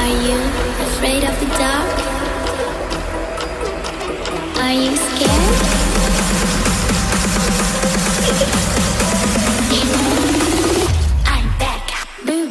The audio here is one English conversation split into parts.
Are you afraid of the dark? Are you scared? I'm back. Boom.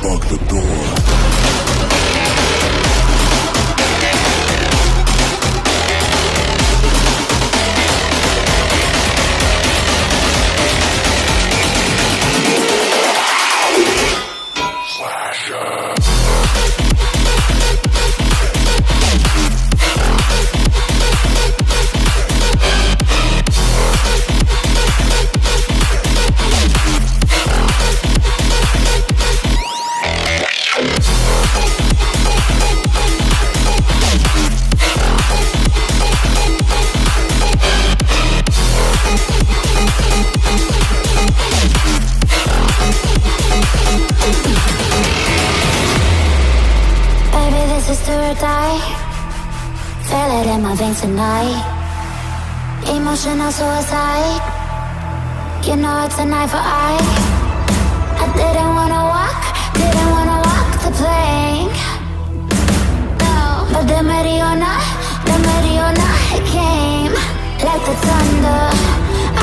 Lock the door. Feel it in my veins tonight. Emotional suicide. You know it's an eye for eye. I didn't wanna walk the plank. No, but the Mariona, it came like the thunder.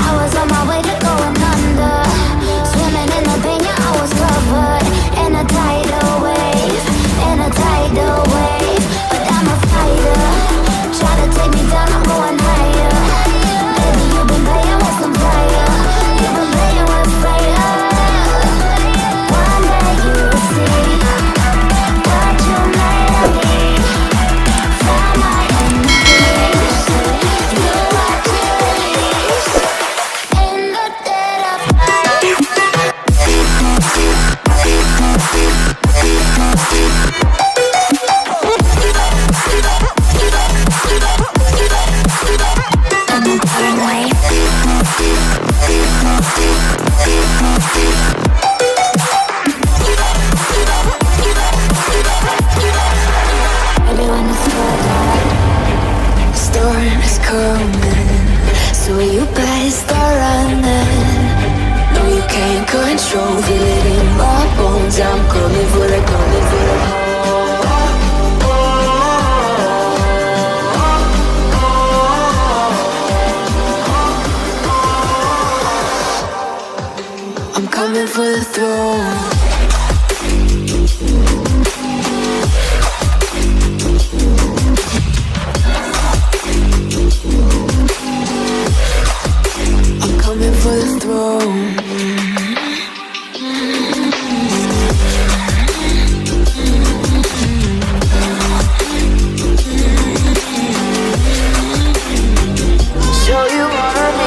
I was on my way to going under. Swimming in the pain, yeah, I was covered in a tidal wave, but I'm a fighter. Try to take me down, I'm going higher. Baby, you've been playing with some fire. You've been playing with fire. One day you'll see what you made of me. Find my own peace. Do what you release in the dead of night. Storm is coming, so you better start running. No, you can't control, feel it in my bones. I'm coming for the, coming for the. I'm coming for the throne. For the throne. Show you wanna be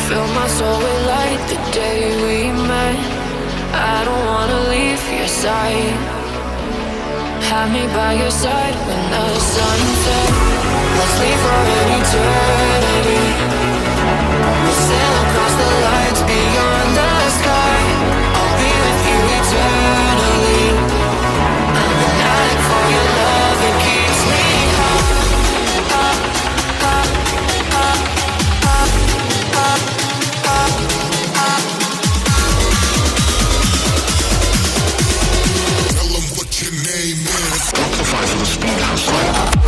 Fill my soul with light the day we met. I don't wanna leave your side. Have me by your side when the sun sets. Let's leave for an eternity. We'll sail across the lights beyond the sky. I'll be with you eternally. I'm an addict for your love, it keeps me up, up, up, up, up, up, up, up. Tell them what your name is. Amplify for the speed hustler.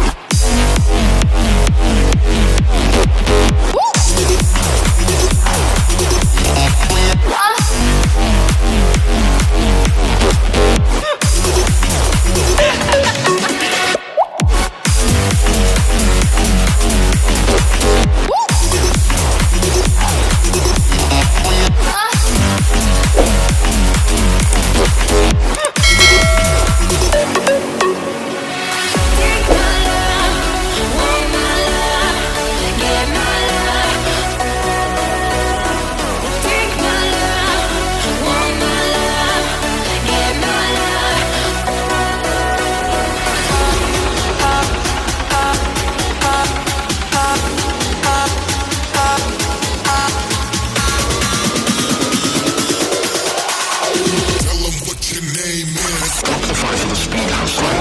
Amplify for the speed hustler.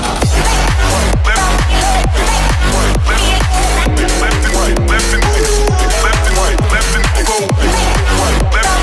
Left and right, left and right, left and right, left and go. Right, left,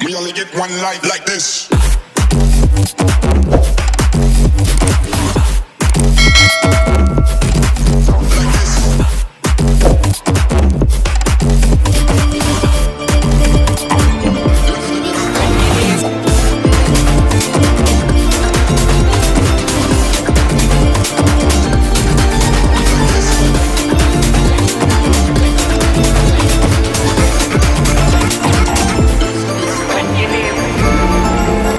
We only get one life like this.